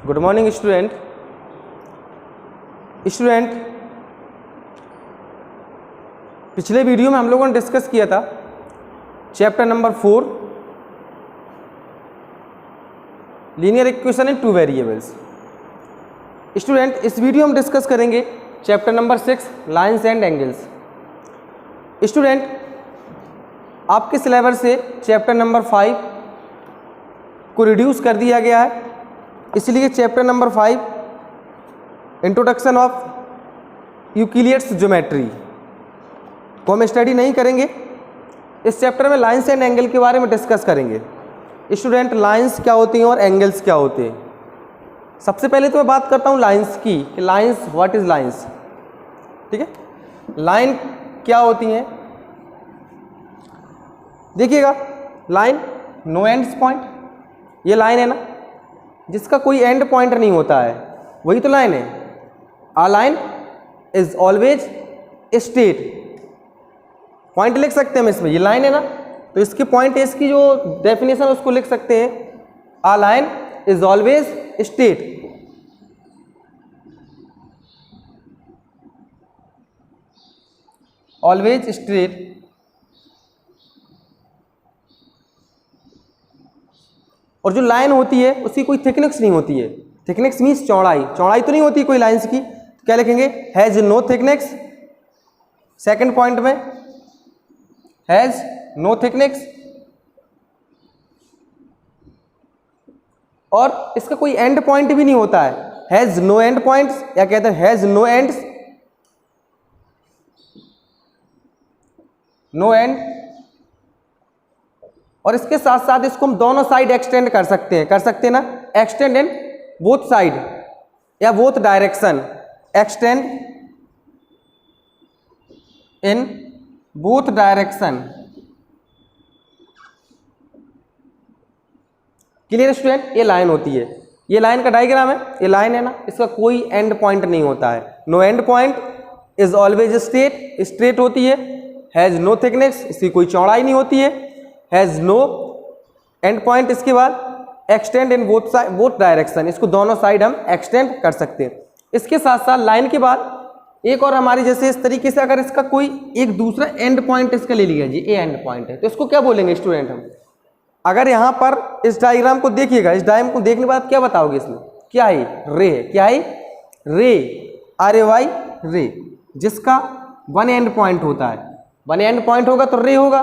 Good morning student. पिछले video में हम लोगों ने डिस्कस किया था chapter number 4 linear equation in two variables. Student, इस वीडियो में डिस्कस करेंगे chapter number 6 lines and angles. Student, आपके सिलेबस से चैप्टर नंबर 5 को रिड्यूस कर दिया गया है, इसलिए chapter number 5 introduction of Euclid's geometry को हम स्टडी नहीं करेंगे। इस चैप्टर में लाइन्स एंड एंगल के बारे में डिस्कस करेंगे। स्टूडेंट, लाइन्स क्या होती हैं और एंगल्स क्या होते हैं। सबसे पहले तो मैं बात करता हूँ लाइन्स की कि लाइन्स, व्हाट इज लाइन्स। ठीक है, लाइन क्या होती हैं। देखिएगा, लाइन नो एंड्स पॉइंट, ये लाइन है ना जिसका कोई एंड पॉइंट नहीं होता है, वही तो लाइन है। A line is always straight, point लिख सकते हैं हम इसमें, ये लाइन है ना तो इसकी पॉइंट, इसकी जो डेफिनेशन उसको लिख सकते हैं, a line is always straight. Always straight. और जो लाइन होती है उसकी कोई थिकनेस नहीं होती है। थिकनेस मीन्स चौड़ाई, चौड़ाई तो नहीं होती कोई लाइन्स की, तो क्या लिखेंगे, has no thickness. Second point में हैज नो थिकनेस, और इसका कोई एंड पॉइंट भी नहीं होता है, हैज नो एंड पॉइंट्स, या कहते हैं has no ends, no end. और इसके साथ साथ इसको हम दोनों साइड एक्सटेंड कर सकते हैं ना, एक्सटेंड इन बोथ साइड या both direction, extend in both direction. Clear student, ये लाइन होती है, ये लाइन का डायग्राम है, ये लाइन है ना, इसका कोई एंड पॉइंट नहीं होता है। No end point, is always straight, straight होती है। हैज नो थिकनेस, इसकी कोई चौड़ाई नहीं होती है। हैज नो एंड पॉइंट, इसके बाद एक्सटेंड इन बोथ डायरेक्शन, इसको दोनों साइड हम एक्सटेंड कर सकते हैं। इसके साथ साथ लाइन के बाद एक और हमारी, जैसे इस तरीके से अगर इसका कोई एक दूसरा एंड पॉइंट इसका ले लिया जी, ए एंड पॉइंट है, तो इसको क्या बोलेंगे स्टूडेंट हम। अगर यहाँ पर इस डायग्राम को देखिएगा, इस डायग्राम को देखने के बाद क्या बताओगे, इसमें क्या है, रे है। क्या है, रे, RAY, रे, जिसका वन एंड पॉइंट होता है। वन एंड पॉइंट होगा तो रे होगा,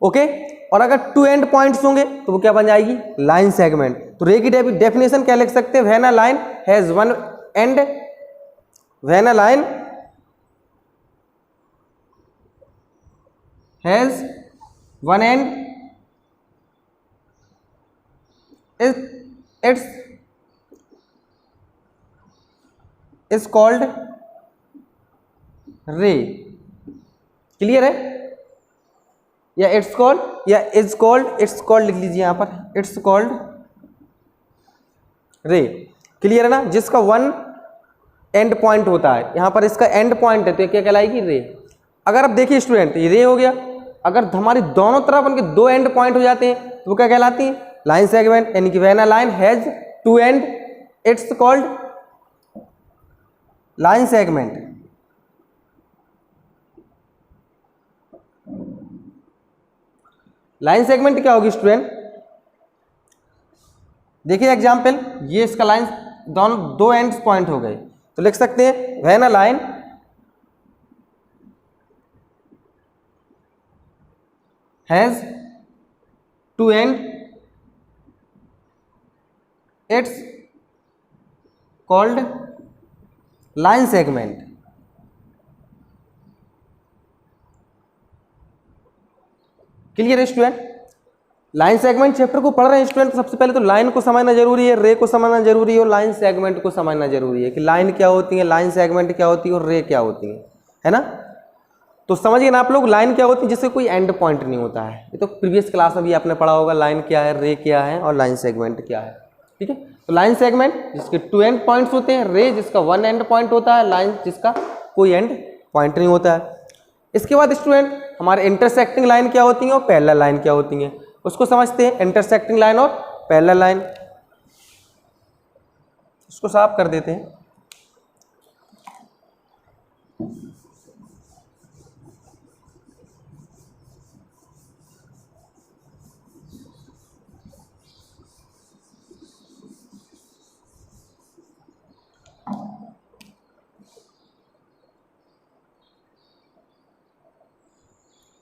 ओके। और अगर टू एंड पॉइंट्स होंगे तो वो क्या बन जाएगी, लाइन सेगमेंट। तो रे की डेफिनेशन क्या लिख सकते हैं, when a line has one and, when a line has one and, it's is called ray। Clear है, या इट्स कॉल्ड, या इज कॉल्ड, इट्स कॉल्ड लिख लीजिए यहाँ पर, इट्स कॉल्ड रे। क्लियर है ना, जिसका वन एंड पॉइंट होता है, यहाँ पर इसका एंड पॉइंट है तो ये क्या कहलाएगी, रे। अगर आप देखिए स्टूडेंट, ये रे हो गया, अगर हमारी दोनों तरफ उनके दो एंड पॉइंट हो जाते हैं तो वो क्या कहलाती है, लाइन सेगमेंट। यानी कि when a line has two end, it's called line segment. Line segment क्या होगी स्टूडेंट, देखिए एग्जांपल, ये इसका लाइन दोनों दो एंड्स पॉइंट हो गए तो लिख सकते हैं when a line has two end, it's called line segment. Clear है स्टूडेंट। लाइन सेगमेंट चैप्टर को पढ़ रहे हैं स्टूडेंट, सबसे पहले तो लाइन को समझना जरूरी है, रे को समझना जरूरी है, और लाइन सेगमेंट को समझना जरूरी है कि लाइन क्या होती है, लाइन सेगमेंट क्या होती है और रे क्या होती है ना। तो समझिए ना आप लोग, लाइन क्या होती है जिससे कोई एंड पॉइंट नहीं होता है। ये तो प्रीवियस क्लास में भी आपने पढ़ा होगा, लाइन क्या है, रे क्या है और लाइन सेगमेंट क्या है। ठीक है, तो लाइन सेगमेंट जिसके टू एंड पॉइंट्स होते हैं, रे जिसका वन एंड पॉइंट होता है, लाइन जिसका कोई एंड पॉइंट नहीं होता है। इसके बाद स्टूडेंट हमारे इंटरसेक्टिंग लाइन क्या होती हैं और पैरेलल लाइन क्या होती हैं, उसको समझते हैं। इंटरसेक्टिंग लाइन और पैरेलल लाइन। इसको साफ कर देते हैं।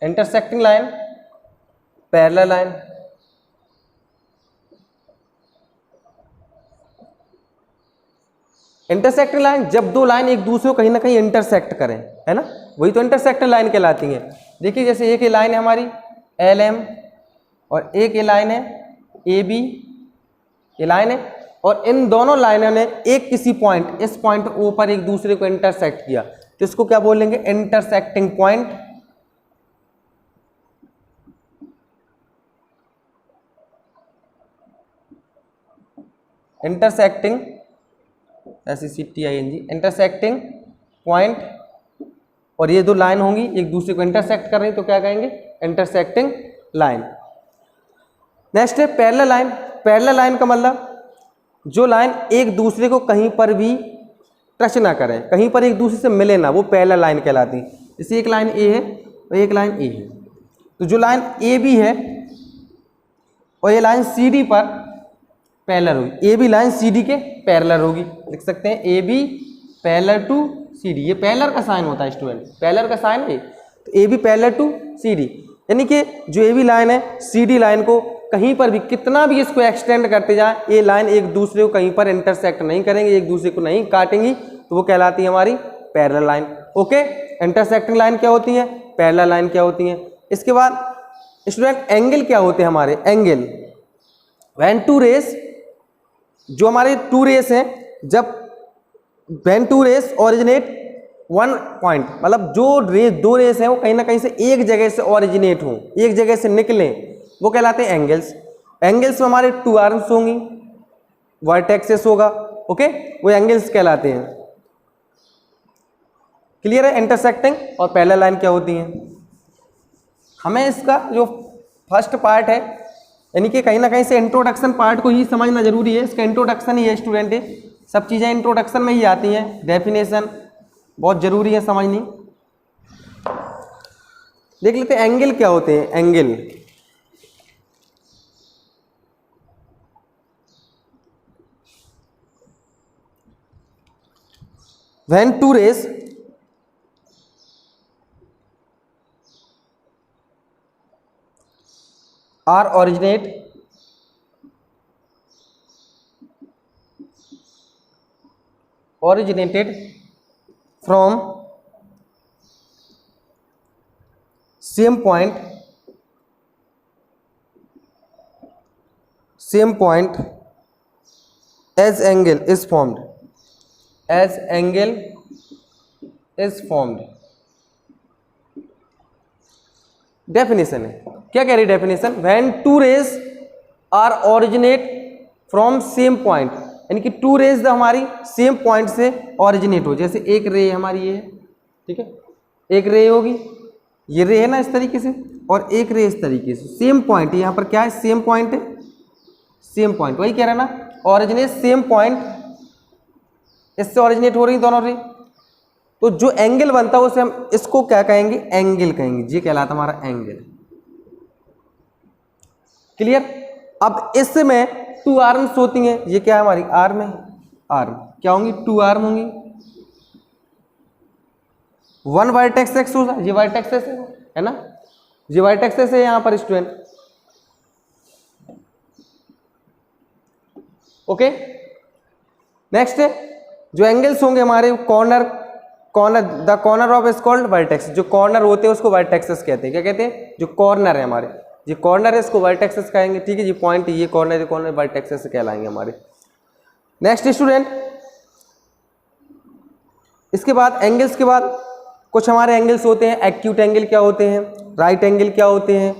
Intersecting line, parallel line, intersecting line जब दो लाइन एक दूसरे को कहीं ना कहीं इंटरसेक्ट करें, है ना, वही तो इंटरसेक्टिंग लाइन कहलाती है। देखिए जैसे एक ये लाइन है हमारी एल एम और एक ये लाइन है ए बी, ये लाइन है, और इन दोनों लाइनों ने एक किसी पॉइंट, इस पॉइंट ओ पर एक दूसरे को इंटरसेक्ट किया, तो इसको क्या बोलेंगे, intersecting point. Intersecting SECTING, intersecting point. और ये दो लाइन होंगी एक दूसरे को इंटरसेक्ट कर रही, तो क्या कहेंगे, इंटरसेक्टिंग लाइन। नेक्स्ट है पैरेलल लाइन। पैरेलल लाइन का मतलब जो लाइन एक दूसरे को कहीं पर भी टच ना करें, कहीं पर एक दूसरे से मिले ना, वो पैरेलल लाइन कहलाती। जैसे एक लाइन ए है और एक लाइन ए है, तो जो लाइन ए बी है और ये लाइन सी डी पर पैरेलल होगी, A B line C D के पैरेलल होगी, लिख सकते हैं A B parallel to C D. ये पैरेलल का साइन होता है स्टूडेंट, पैरेलल का साइन है, तो A B parallel to C D, यानी कि जो ए बी लाइन है सी डी लाइन को कहीं पर भी कितना भी इसको एक्सटेंड करते जाए, ये लाइन एक दूसरे को कहीं पर इंटरसेक्ट नहीं करेंगे, एक दूसरे को नहीं काटेंगी, तो वो कहलाती है हमारी parallel line. Okay, intersecting line क्या होती है, पैरेलल लाइन क्या होती है। इसके बाद स्टूडेंट एंगल क्या होते हैं हमारे, एंगल व्हेन टू रेस, जो हमारे टू रेस हैं, जब when two rays originate one point, मतलब जो रेस, दो रेस हैं वो कहीं ना कहीं से एक जगह से ओरिजिनेट हों, एक जगह से निकलें, वो कहलाते हैं एंगल्स। एंगल्स में हमारे टू आर्म्स होंगी, वर्टेक्सेस होगा, ओके, वो एंगल्स कहलाते हैं। क्लियर है इंटरसेक्टिंग और पैरेलल लाइन क्या होती हैं। हमें इसका जो फर्स्ट पार्ट है, यानी कि कहीं ना कहीं से इंट्रोडक्शन पार्ट को ही समझना जरूरी है। इसका इंट्रोडक्शन ही है स्टूडेंट, सब चीज़ें इंट्रोडक्शन में ही आती हैं, डेफिनेशन बहुत जरूरी है समझनी। देख लेते हैं एंगल क्या होते हैं। Angle when two rays are originated from same point as angle is formed, as angle is formed। Definition है, क्या कह रही definition, when two rays are originate from same point, यानी कि टू रेज हमारी सेम पॉइंट से originate हो। जैसे एक रे हमारी ये है, ठीक है, एक रे होगी, ये रे है ना इस तरीके से, और एक रे इस तरीके से, सेम पॉइंट, यहाँ पर क्या है, सेम पॉइंट है, सेम पॉइंट, वही कह रहा है ना, ओरिजिनेट सेम पॉइंट, इससे ओरिजिनेट हो रही दोनों रे, तो जो एंगल बनता है उसे हम इसको क्या कहेंगे, एंगल कहेंगे, ये कहलाता हमारा एंगल। क्लियर। अब इसमें टू आर्म्स होती हैं, ये क्या है हमारी आर्म है, आर्म क्या होंगी, टू आर्म होंगी, वन वर्टेक्स एक्स होगा, ये वर्टेक्स है ना, ये वर्टेक्स है यहाँ पर स्टूडेंट। ओके, नेक्स्ट है जो एंगल्स होंगे हमारे, corner the corner of is called vertex, जो कॉर्नर होते हैं उसको वर्टेक्सेस कहते हैं। क्या कहते हैं, जो कॉर्नर है हमारे, ये कॉर्नर है, इसको वर्टेक्सेस कहेंगे, ठीक है जी, पॉइंट ये कॉर्नर वर्टेक्सेस कहलाएंगे हमारे। नेक्स्ट स्टूडेंट, इसके बाद एंगल्स के बाद कुछ हमारे एंगल्स होते हैं, एक्यूट एंगल क्या होते हैं, राइट एंगल क्या होते हैं,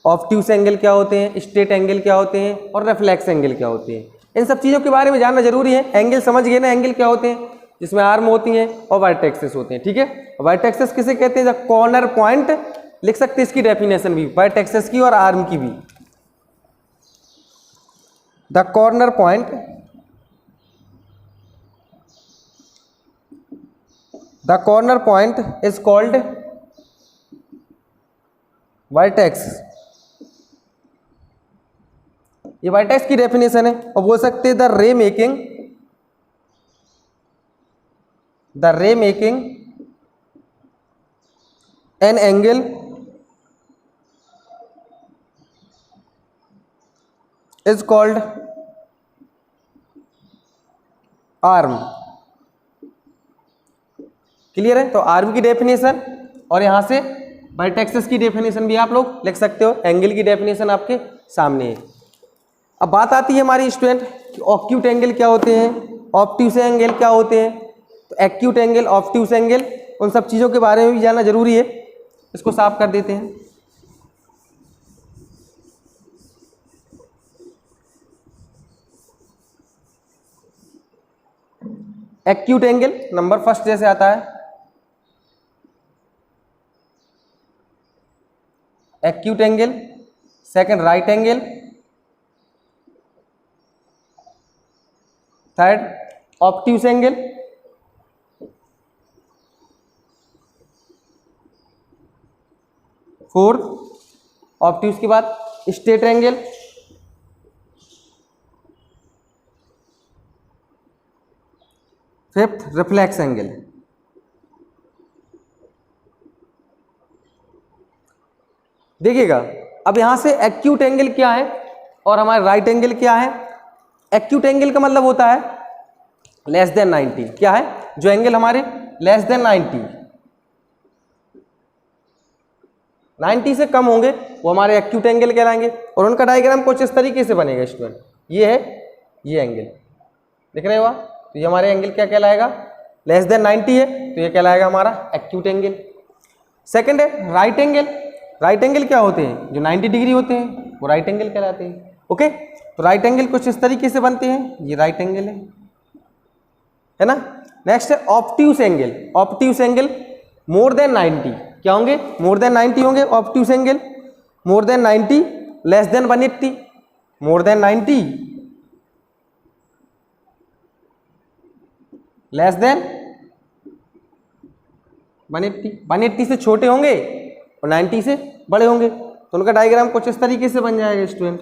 ऑब्ट्यूस एंगल क्या होते हैं, स्ट्रेट एंगल क्या होते हैं, और रिफ्लेक्स एंगल क्या होते हैं। इन सब चीज़ों के बारे में जानना जरूरी है। एंगल समझ गए ना, एंगल क्या होते हैं, जिसमें आर्म होती हैं और वर्टेक्सेस होते हैं, ठीक है। वर्टेक्सेस किसे कहते हैं, द कॉर्नर पॉइंट, लिख सकते हैं इसकी डेफिनेशन भी, वर्टेक्सेस की और आर्म की भी। The corner point the corner point is called vertex. ये वर्टेक्स की डेफिनेशन है। और बोल सकते हैं द रे making an angle is called arm. Clear है? तो आर्म की डेफिनेशन और यहां से वर्टेक्सेस की डेफिनेशन भी आप लोग लिख सकते हो। एंगल की डेफिनेशन आपके सामने है। अब बात आती है हमारी स्टूडेंट कि ऑक्यूट एंगल क्या होते हैं, ऑब्ट्यूस एंगल क्या होते हैं। तो एक्यूट एंगल, ऑब्ट्यूस एंगल, उन सब चीज़ों के बारे में भी जानना जरूरी है। इसको साफ कर देते हैं। एक्यूट एंगल नंबर फर्स्ट जैसे आता है, acute angle, second right angle, third obtuse angle, fourth obtuse के बाद straight angle, fifth reflex angle. देखिएगा अब यहां से एक्यूट एंगल क्या है और हमारा राइट एंगल क्या है। एक्यूट एंगल का मतलब होता है लेस देन 90। क्या है? जो एंगल हमारे लेस देन 90 से कम होंगे वो हमारे एक्यूट एंगल कहलाएंगे। और उनका डायग्राम कुछ इस तरीके से बनेगा स्टूडेंट। ये है ये एंगल, दिख रहे हो आप? तो ये हमारे एंगल क्या कहलाएगा? लेस देन 90 है तो ये कहलाएगा हमारा एक्यूट एंगल। सेकंड है राइट एंगल। राइट एंगल क्या होते हैं? जो 90 डिग्री होते हैं वो राइट एंगल कहलाते हैं। ओके, तो राइट एंगल कुछ इस तरीके से बनते हैं। ये राइट एंगल है ना। नेक्स्ट है obtuse angle. Obtuse angle more than 90 क्या होंगे? मोर देन 90 होंगे obtuse angle. More than 90, less than 180। More than 90, less than 180। 180 से छोटे होंगे और 90 से बड़े होंगे। तो उनका डायग्राम कुछ इस तरीके से बन जाएगा स्टूडेंट।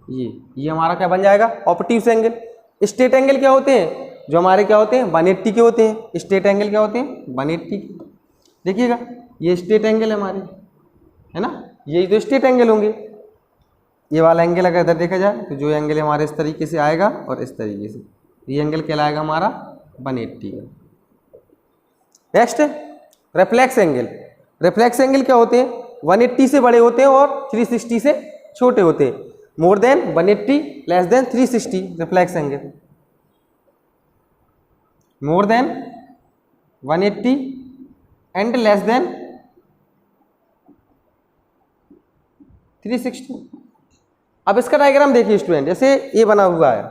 ये हमारा क्या बन जाएगा? Obtuse angle. स्ट्रेट एंगल क्या होते हैं? जो हमारे क्या होते हैं? 180 के होते हैं। स्ट्रेट एंगल क्या होते हैं? 180 के। देखिएगा ये स्ट्रेट एंगल है हमारे, है ना। यही तो स्ट्रेट एंगल होंगे। ये वाला एंगल अगर इधर देखा जाए तो जो एंगल हमारे इस तरीके से आएगा और इस तरीके से, ये एंगल कहलाएगा हमारा 180 का। नेक्स्ट है रिफ्लेक्स एंगल। रिफ्लेक्स एंगल क्या होते हैं? 180 से बड़े होते हैं और 360 से छोटे होते हैं। More than 180, less than 360 reflex angle. More than 180 and less than 360। अब इसका डायग्राम देखिए स्टूडेंट, जैसे ये बना हुआ है।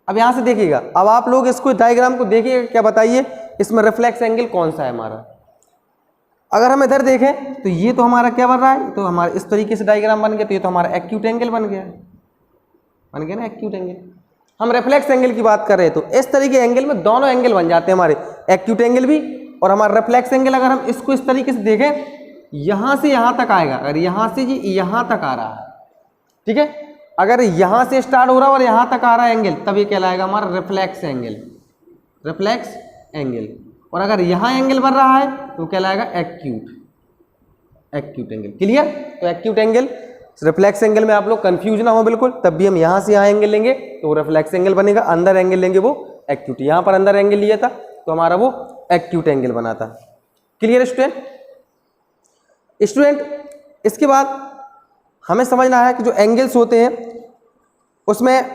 अब यहां से देखिएगा, अब आप लोग इसको डायग्राम को देखिएगा, क्या बताइए इसमें रिफ्लेक्स एंगल कौन सा है हमारा। अगर हम इधर देखें तो ये तो हमारा क्या बन रहा है? तो हमारा इस तरीके से डायग्राम बन गया। तो ये तो हमारा एक्यूट एंगल बन गया ना, एक्यूट एंगल। हम रिफ्लेक्स एंगल की बात कर रहे हैं तो इस तरीके एंगल में दोनों एंगल बन जाते हैं हमारे, एक्यूट एंगल भी और हमारा रिफ्लेक्स एंगल। अगर हम इसको इस तरीके से देखें, यहां से यहां तक आएगा। अगर यहां से जी यहां तक आ रहा है, ठीक है, अगर यहां से स्टार्ट हो रहा है और यहां तक आ रहा है एंगल, तब ये कहलाएगा हमारा रिफ्लेक्स एंगल। Reflex angle. और अगर यहां एंगल बन रहा है तो कहलाएगा एक्यूट एंगल। क्लियर? तो एक्यूट एंगल, रिफ्लेक्स एंगल में आप लोग कंफ्यूज ना हो बिल्कुल। तब भी हम यहां से यहां एंगल लेंगे तो वो रिफ्लेक्स एंगल बनेगा, अंदर एंगल लेंगे वो एक्यूट। यहां पर अंदर एंगल लिया था तो हमारा वो एक्यूट एंगल बना था। Clear student? इसके बाद हमें समझना है कि जो एंगल्स होते हैं उसमें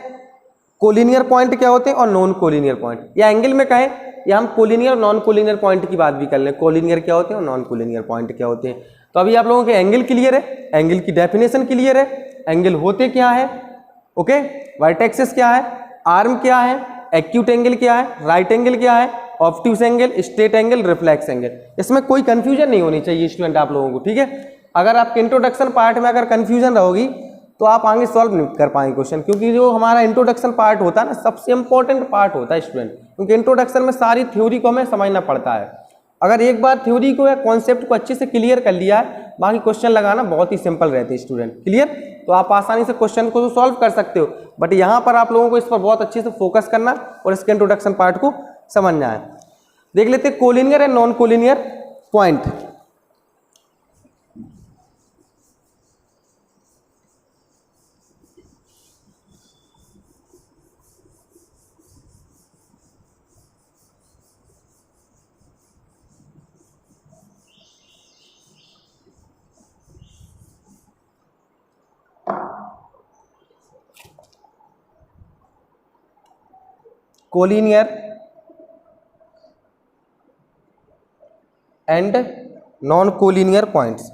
कोलिनियर पॉइंट क्या होते हैं और नॉन कोलिनियर पॉइंट। या एंगल में कहें या हम कोलिनियर और नॉन कोलिनियर पॉइंट की बात भी कर लें। कोलिनियर क्या होते हैं और नॉन कोलिनियर पॉइंट क्या होते हैं। तो अभी आप लोगों के एंगल क्लियर है, एंगल की डेफिनेशन क्लियर है, एंगल होते क्या है, ओके, वर्टेक्सेस क्या है, आर्म क्या है, एक्यूट एंगल क्या है, राइट एंगल क्या है, obtuse angle, straight angle, reflex angle. इसमें कोई कंफ्यूजन नहीं होनी चाहिए स्टूडेंट आप लोगों को, ठीक है। अगर आपके इंट्रोडक्शन पार्ट में अगर कंफ्यूजन रहोगी तो आप आगे सॉल्व नहीं कर पाएंगे क्वेश्चन, क्योंकि जो हमारा इंट्रोडक्शन पार्ट होता है ना, सबसे इंपॉर्टेंट पार्ट होता है स्टूडेंट, क्योंकि इंट्रोडक्शन में सारी थ्योरी को हमें समझना पड़ता है। अगर एक बार थ्योरी को या कॉन्सेप्ट को अच्छे से क्लियर कर लिया है, बाकी क्वेश्चन लगाना बहुत ही सिंपल रहते हैं स्टूडेंट। क्लियर? तो आप आसानी से क्वेश्चन को तो सॉल्व कर सकते हो, बट यहाँ पर आप लोगों को इस पर बहुत अच्छे से फोकस करना और इसके इंट्रोडक्शन पार्ट को समझना है। देख लेते हैं collinear and non collinear point. Collinear and non collinear points.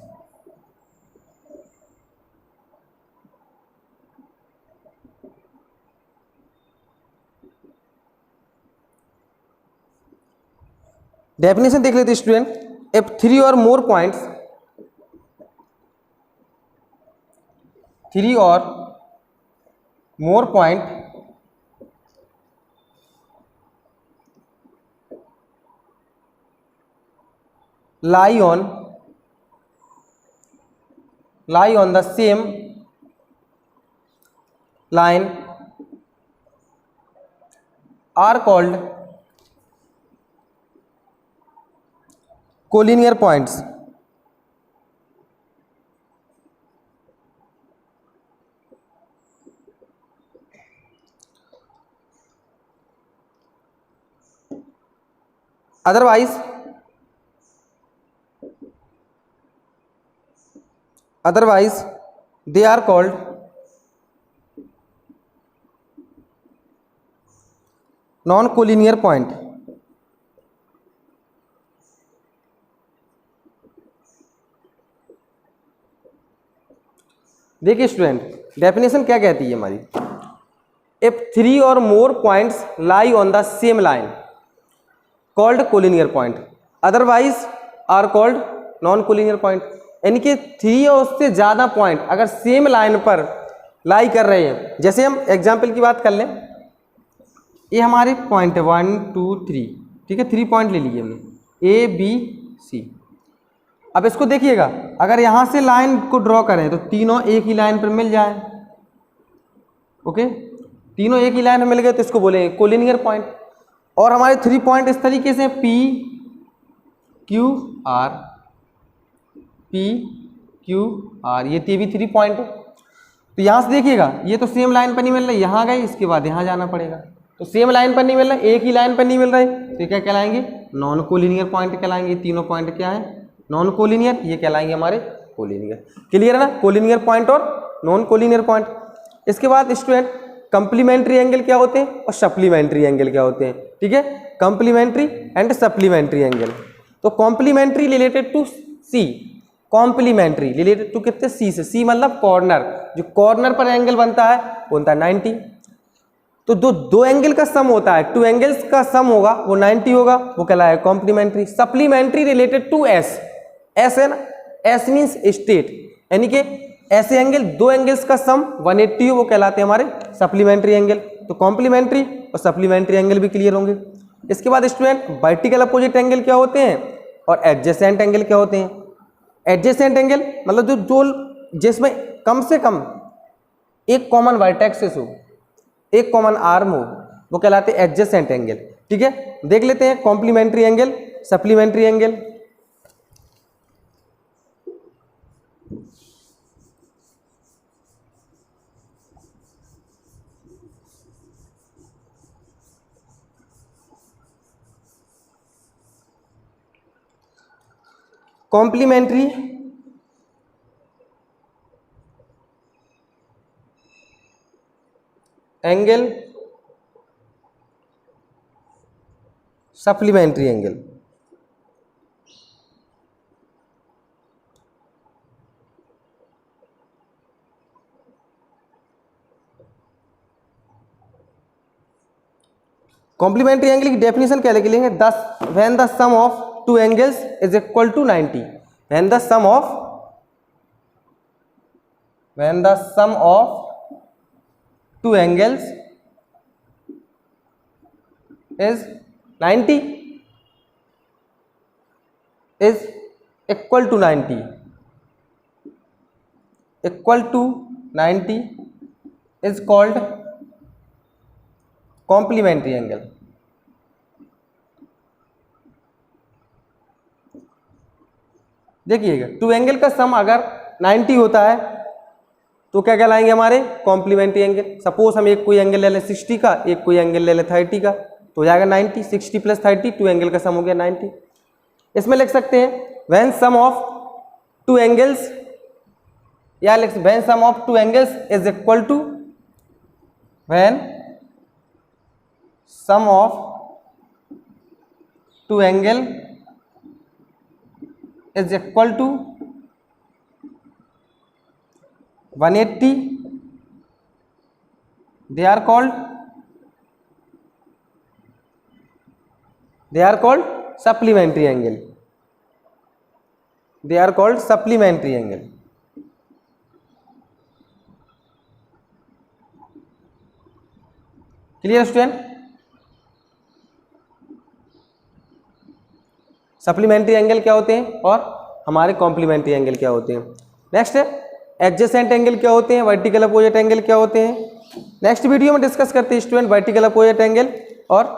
Definition देख लेते स्टूडेंट। इफ थ्री और मोर पॉइंट्स, थ्री और more point lie on the same line are called collinear points। otherwise they are called non collinear point। देखिए student, definition क्या कहती है हमारी। If three और more points lie on the same line called collinear point, otherwise are called non collinear point. यानी कि three और उससे ज़्यादा पॉइंट अगर सेम लाइन पर लाई कर रहे हैं, जैसे हम एग्जाम्पल की बात कर लें, ये हमारे पॉइंट है 1 2 3, ठीक है, 3 पॉइंट ले लिए हमने ए बी सी। अब इसको देखिएगा, अगर यहाँ से लाइन को ड्रॉ करें तो तीनों एक ही लाइन पर मिल जाए। ओके, तीनों एक ही लाइन में मिल गए तो इसको बोलेंगे कोलिनियर पॉइंट। और हमारे 3 पॉइंट इस तरीके से P Q R, P Q R, ये भी 3 पॉइंट है। तो यहाँ से देखिएगा, ये तो सेम लाइन पर नहीं मिल रहा, यहाँ गए, इसके बाद यहाँ जाना पड़ेगा, तो सेम लाइन पर नहीं मिल रहा, एक ही लाइन पर नहीं मिल रहे, तो ये क्या कहलाएंगे? नॉन कोलिनियर पॉइंट कहलाएंगे। तीनों पॉइंट क्या है? नॉन कोलिनियर, ये कहलाएंगे हमारे कोलिनियर। क्लियर है ना? कोलिनियर पॉइंट और नॉन कोलिनियर पॉइंट। इसके बाद स्टूडेंट कंप्लीमेंट्री एंगल क्या होते हैं और सप्लीमेंट्री एंगल क्या होते हैं, ठीक है? Complementary and supplementary angle. तो complementary related to C, complementary related to कितने? सी से। सी मतलब कॉर्नर, जो कॉर्नर पर एंगल बनता है वो बनता है 90। तो दो एंगल का सम होता है, 2 एंगल्स का सम होगा वो 90 होगा, वो कहलाएगा complementary. Supplementary related to S, S है ना, एस मीन्स स्टेट, यानी कि ऐसे एंगल 2 एंगल्स का सम 180 हो, वो कहलाते हैं हमारे सप्लीमेंट्री एंगल। तो कॉम्प्लीमेंट्री और सप्लीमेंट्री एंगल भी क्लियर होंगे। इसके बाद स्टूडेंट वर्टिकल अपोजिट एंगल क्या होते हैं और एडजेसेंट एंगल क्या होते हैं। एडजेसेंट एंगल मतलब जो जिसमें कम से कम एक कॉमन वर्टेक्सेस हो, एक कॉमन आर्म हो, वो कहलाते हैं एडजेसेंट एंगल। ठीक है, देख लेते हैं complementary angle, supplementary angle. Complementary angle, supplementary angle. Complementary angle की डेफिनेशन क्या लिखेंगे? When the sum of 2 angles is equal to 90, when the sum of when the sum of two angles is 90 is equal to 90 is called complementary angle. देखिएगा, to angle का सम अगर 90 होता है तो क्या कहलाएंगे हमारे कॉम्प्लीमेंट्री एंगल। सपोज हम एक कोई एंगल ले लें 60 का, एक कोई एंगल ले लें 30 का, तो हो जाएगा 90। 60 + 30 टू एंगल का सम हो गया 90। इसमें लिख सकते हैं when sum of two angles, या when sum of two angles is equal to, when sum of two angle is equal to 180, they are called supplementary angle. They are called supplementary angle. Clear student? Supplementary angle क्या होते हैं और हमारे complementary angle क्या होते हैं। Next है adjacent angle क्या होते हैं, वर्टिकल अपोजिट एंगल क्या होते हैं। नेक्स्ट वीडियो में डिस्कस करते हैं स्टूडेंट वर्टिकल अपोजिट एंगल और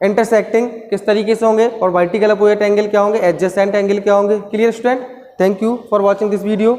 इंटरसेक्टिंग किस तरीके से होंगे, और वर्टिकल अपोजिट एंगल क्या होंगे, एडजेसेंट एंगल क्या होंगे। Clear student? Thank you for watching this video.